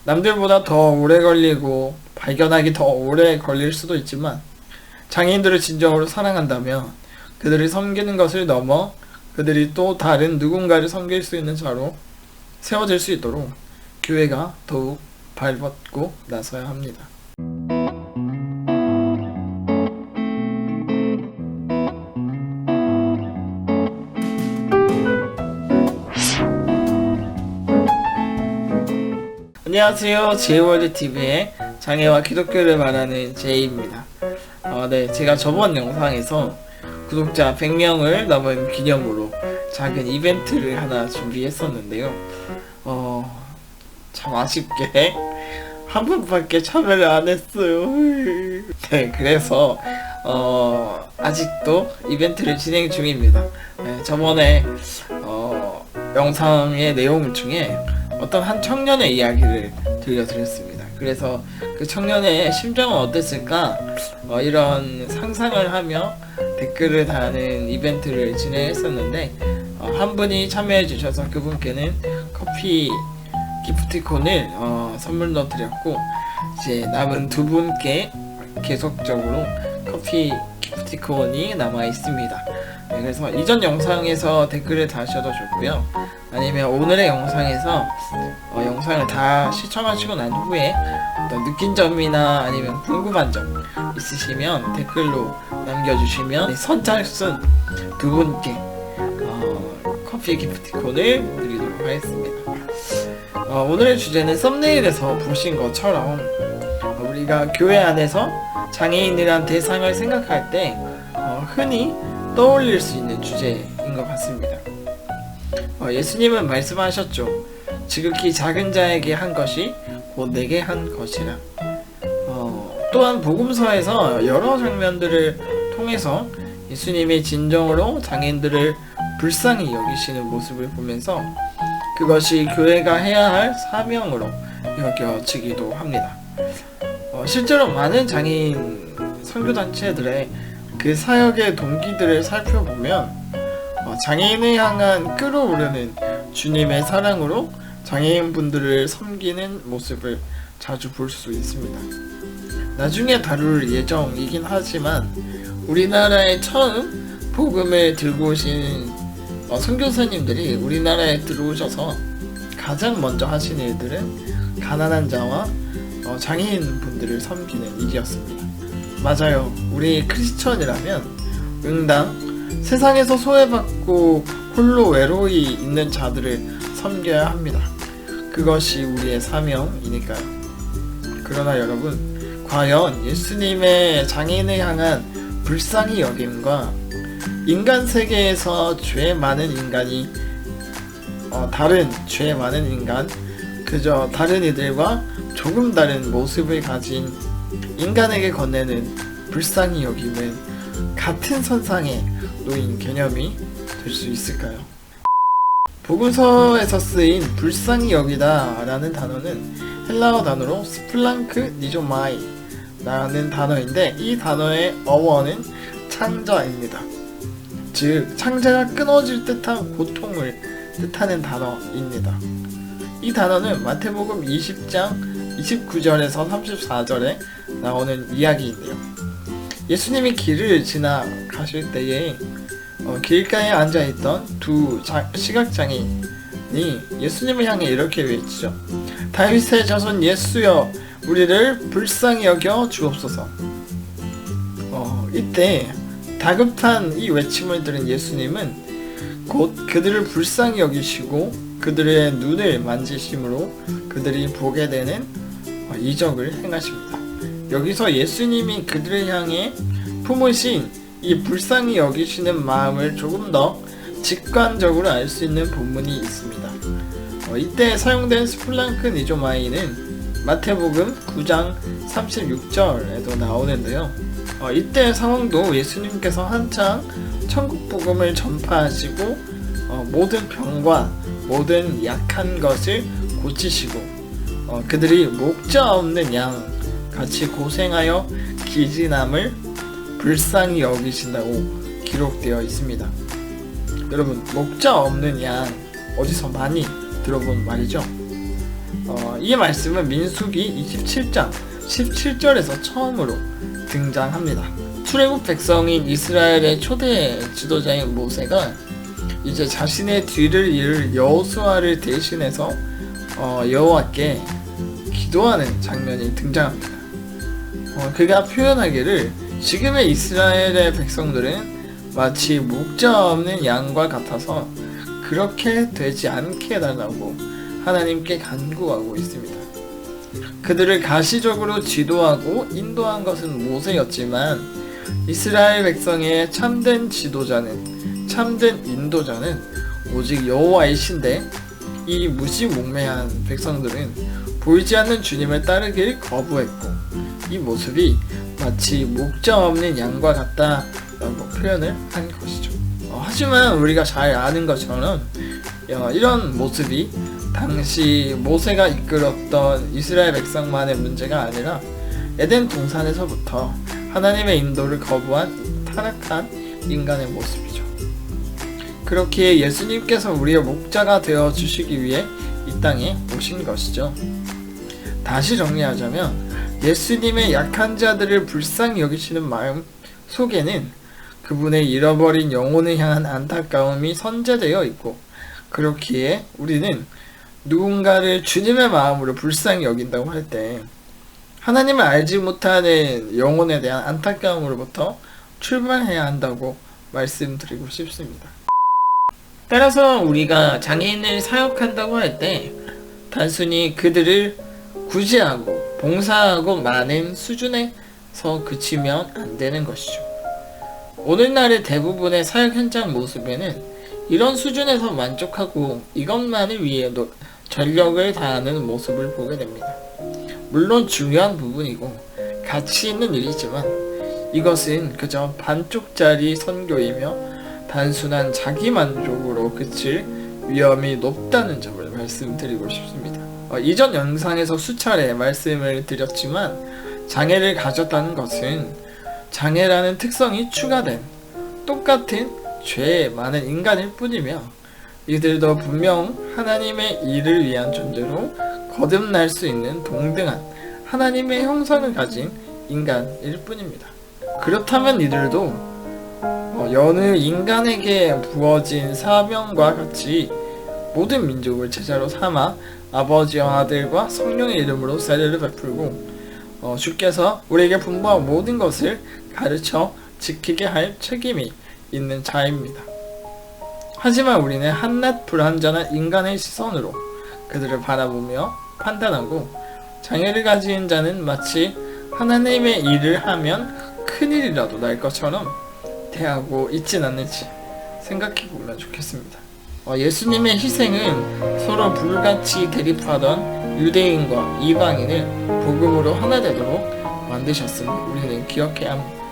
남들보다 더 오래 걸리고 발견하기 더 오래 걸릴 수도 있지만 장애인들을 진정으로 사랑한다면 그들을 섬기는 것을 넘어 그들이 또 다른 누군가를 섬길 수 있는 자로 세워질 수 있도록 교회가 더욱 발벗고 나서야 합니다. 안녕하세요. 제이월드TV의 장애와 기독교를 말하는 제이입니다. 네, 제가 저번 영상에서 구독자 100명을 넘은 기념으로 작은 이벤트를 하나 준비했었는데요. 참 아쉽게 한 분밖에 참여를 안 했어요. 네, 그래서 아직도 이벤트를 진행 중입니다. 네, 저번에 영상의 내용 중에 어떤 한 청년의 이야기를 들려드렸습니다. 그래서 그 청년의 심정은 어땠을까? 이런 상상을 하며 댓글을 다는 이벤트를 진행했었는데 한 분이 참여해 주셔서 그분께는 커피 기프티콘을 선물로 드렸고, 이제 남은 두 분께 계속적으로 커피 기프티콘이 남아 있습니다. 네, 그래서 이전 영상에서 댓글을 다셔도 좋고요, 아니면 오늘의 영상에서 영상을 다 시청하시고 난 후에 어떤 느낀 점이나 아니면 궁금한 점 있으시면 댓글로 남겨주시면 선착순 두 분께 커피 기프티콘을 드리도록 하겠습니다. 오늘의 주제는 썸네일에서 보신 것처럼 우리가 교회 안에서 장애인이란 대상을 생각할 때 흔히 떠올릴 수 있는 주제인 것 같습니다. 예수님은 말씀하셨죠. 지극히 작은 자에게 한 것이 곧 내게 한 것이라. 또한 복음서에서 여러 장면들을 통해서 예수님이 진정으로 장애인들을 불쌍히 여기시는 모습을 보면서 그것이 교회가 해야 할 사명으로 여겨지기도 합니다. 실제로 많은 장애인 선교단체들의 그 사역의 동기들을 살펴보면 장애인을 향한 끓어오르는 주님의 사랑으로 장애인분들을 섬기는 모습을 자주 볼 수 있습니다. 나중에 다룰 예정이긴 하지만 우리나라에 처음 복음을 들고 오신 선교사님들이 우리나라에 들어오셔서 가장 먼저 하신 일들은 가난한 자와 장애인 분들을 섬기는 일이었습니다. 맞아요. 우리 크리스천이라면 응당 세상에서 소외받고 홀로 외로이 있는 자들을 섬겨야 합니다. 그것이 우리의 사명이니까요. 그러나 여러분, 과연 예수님의 장애인을 향한 불쌍히 여김과 인간 세계에서 죄 많은 인간이 다른 죄 많은 인간, 그저 다른 이들과 조금 다른 모습을 가진 인간에게 건네는 불쌍히 여김은 같은 선상에 놓인 개념이 될 수 있을까요? 복음서에서 쓰인 불쌍히 여기다 라는 단어는 헬라어 단어로 스플랑크 니조마이 라는 단어인데, 이 단어의 어원은 창자입니다. 즉 창자가 끊어질 듯한 고통을 뜻하는 단어입니다. 이 단어는 마태복음 20장 29절에서 34절에 나오는 이야기인데요. 예수님이 길을 지나가실 때에 길가에 앉아있던 두 시각장애인이 예수님을 향해 이렇게 외치죠. 다윗의 자손 예수여, 우리를 불쌍히 여겨 주옵소서. 이때 다급한 이 외침을 들은 예수님은 곧 그들을 불쌍히 여기시고 그들의 눈을 만지심으로 그들이 보게 되는 이적을 행하십니다. 여기서 예수님이 그들을 향해 품으신 이 불쌍히 여기시는 마음을 조금 더 직관적으로 알 수 있는 본문이 있습니다. 이때 사용된 스플랑크 니조마이는 마태복음 9장 36절에도 나오는데요. 이때 상황도 예수님께서 한창 천국복음을 전파하시고 모든 병과 모든 약한 것을 고치시고 그들이 목자 없는 양 같이 고생하여 기진함을 불쌍히 여기신다고 기록되어 있습니다. 여러분, 목자 없는 양 어디서 많이 들어본 말이죠? 이 말씀은 민수기 27장 17절에서 처음으로 등장합니다. 출애굽 백성인 이스라엘의 초대 지도자인 모세가 이제 자신의 뒤를 이을 여호수아를 대신해서 여호와께 기도하는 장면이 등장합니다. 그가 표현하기를 지금의 이스라엘의 백성들은 마치 목자 없는 양과 같아서 그렇게 되지 않게 해달라고 하나님께 간구하고 있습니다. 그들을 가시적으로 지도하고 인도한 것은 모세였지만 이스라엘 백성의 참된 지도자는, 참된 인도자는 오직 여호와이신데, 이 무지몽매한 백성들은 보이지 않는 주님을 따르길 거부했고 이 모습이 마치 목자 없는 양과 같다라고 표현을 한 것이죠. 하지만 우리가 잘 아는 것처럼 이런 모습이 당시 모세가 이끌었던 이스라엘 백성만의 문제가 아니라 에덴 동산에서부터 하나님의 인도를 거부한 타락한 인간의 모습이죠. 그렇기에 예수님께서 우리의 목자가 되어 주시기 위해 이 땅에 오신 것이죠. 다시 정리하자면 예수님의 약한 자들을 불쌍히 여기시는 마음 속에는 그분의 잃어버린 영혼을 향한 안타까움이 선재되어 있고, 그렇기에 우리는 누군가를 주님의 마음으로 불쌍히 여긴다고 할 때 하나님을 알지 못하는 영혼에 대한 안타까움으로부터 출발해야 한다고 말씀드리고 싶습니다. 따라서 우리가 장애인을 사역한다고 할 때 단순히 그들을 구제하고 봉사하고 마는 수준에서 그치면 안 되는 것이죠. 오늘날의 대부분의 사역 현장 모습에는 이런 수준에서 만족하고 이것만을 위해 전력을 다하는 모습을 보게 됩니다. 물론 중요한 부분이고 가치 있는 일이지만 이것은 그저 반쪽짜리 선교이며 단순한 자기만족으로 그칠 위험이 높다는 점을 말씀드리고 싶습니다. 이전 영상에서 수차례 말씀을 드렸지만 장애를 가졌다는 것은 장애라는 특성이 추가된 똑같은 죄에 많은 인간일 뿐이며 이들도 분명 하나님의 일을 위한 존재로 거듭날 수 있는 동등한 하나님의 형상을 가진 인간일 뿐입니다. 그렇다면 이들도 여느 인간에게 부어진 사명과 같이 모든 민족을 제자로 삼아 아버지와 아들과 성령의 이름으로 세례를 베풀고 주께서 우리에게 분부한 모든 것을 가르쳐 지키게 할 책임이 있는 자입니다. 하지만 우리는 한낱 불완전한 인간의 시선으로 그들을 바라보며 판단하고 장애를 가진 자는 마치 하나님의 일을 하면 큰일이라도 날 것처럼 대하고 있진 않는지 생각해 보면 좋겠습니다. 예수님의 희생은 서로 불같이 대립하던 유대인과 이방인을 복음으로 하나 되도록 만드셨음을 우리는 기억해야 합니다.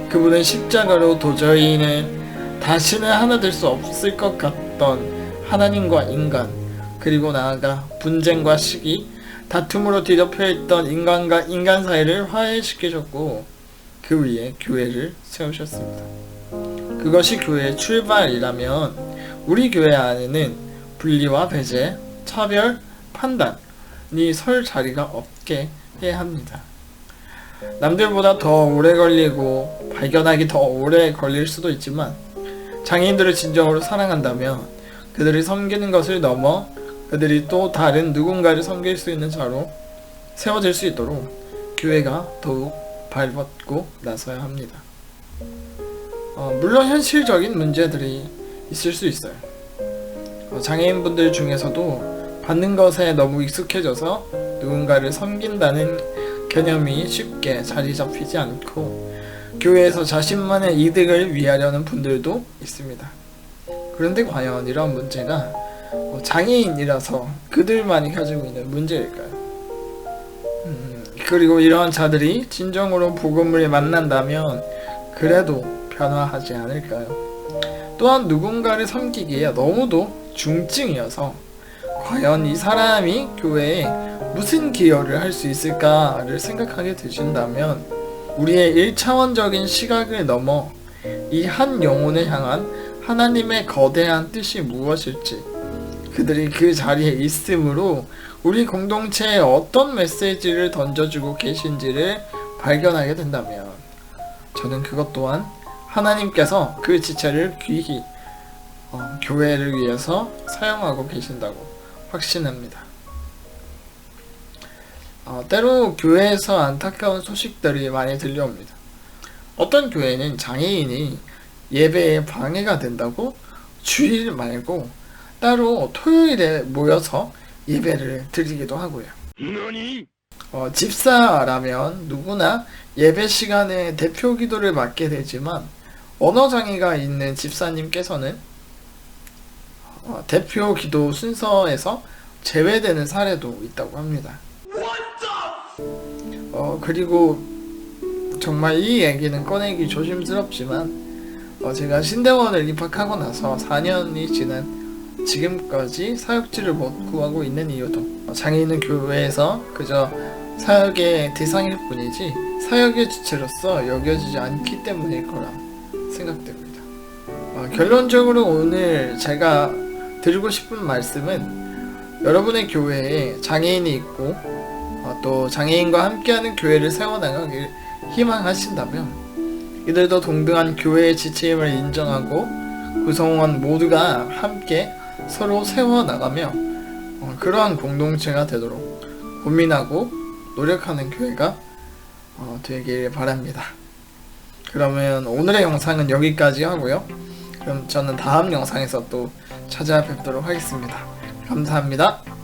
그분은 십자가로 도저히는 다시는 하나 될 수 없을 것 같던 하나님과 인간, 그리고 나아가 분쟁과 시기, 다툼으로 뒤덮여 있던 인간과 인간 사이를 화해시키셨고 그 위에 교회를 세우셨습니다. 그것이 교회의 출발이라면 우리 교회 안에는 분리와 배제, 차별, 판단이 설 자리가 없게 해야 합니다. 남들보다 더 오래 걸리고 발견하기 더 오래 걸릴 수도 있지만 장애인들을 진정으로 사랑한다면 그들을 섬기는 것을 넘어 그들이 또 다른 누군가를 섬길 수 있는 자로 세워질 수 있도록 교회가 더욱 발벗고 나서야 합니다. 물론 현실적인 문제들이 있을 수 있어요. 장애인분들 중에서도 받는 것에 너무 익숙해져서 누군가를 섬긴다는 개념이 쉽게 자리 잡히지 않고 교회에서 자신만의 이득을 위하려는 분들도 있습니다. 그런데 과연 이런 문제가 장애인이라서 그들만이 가지고 있는 문제일까요? 그리고 이러한 자들이 진정으로 복음을 만난다면 그래도 변화하지 않을까요? 또한 누군가를 섬기기에 너무도 중증이어서 과연 이 사람이 교회에 무슨 기여를 할 수 있을까를 생각하게 되신다면 우리의 1차원적인 시각을 넘어 이 한 영혼을 향한 하나님의 거대한 뜻이 무엇일지, 그들이 그 자리에 있음으로 우리 공동체에 어떤 메시지를 던져주고 계신지를 발견하게 된다면 저는 그것 또한 하나님께서 그 지체를 귀히 교회를 위해서 사용하고 계신다고 확신합니다. 때로 교회에서 안타까운 소식들이 많이 들려옵니다. 어떤 교회는 장애인이 예배에 방해가 된다고 주일 말고 따로 토요일에 모여서 예배를 드리기도 하고요. 집사라면 누구나 예배 시간에 대표 기도를 맡게 되지만 언어장애가 있는 집사님께서는 대표 기도 순서에서 제외되는 사례도 있다고 합니다. 그리고 정말 이 얘기는 꺼내기 조심스럽지만 제가 신대원을 입학하고 나서 4년이 지난 지금까지 사역지를 못 구하고 있는 이유도 장애인은 교회에서 그저 사역의 대상일 뿐이지 사역의 주체로서 여겨지지 않기 때문일 거라 생각됩니다. 결론적으로 오늘 제가 드리고 싶은 말씀은 여러분의 교회에 장애인이 있고 또 장애인과 함께하는 교회를 세워나가길 희망하신다면 이들도 동등한 교회의 지체임을 인정하고 구성원 모두가 함께 서로 세워나가며 그러한 공동체가 되도록 고민하고 노력하는 교회가 되길 바랍니다. 그러면 오늘의 영상은 여기까지 하고요. 그럼 저는 다음 영상에서 또 찾아뵙도록 하겠습니다. 감사합니다.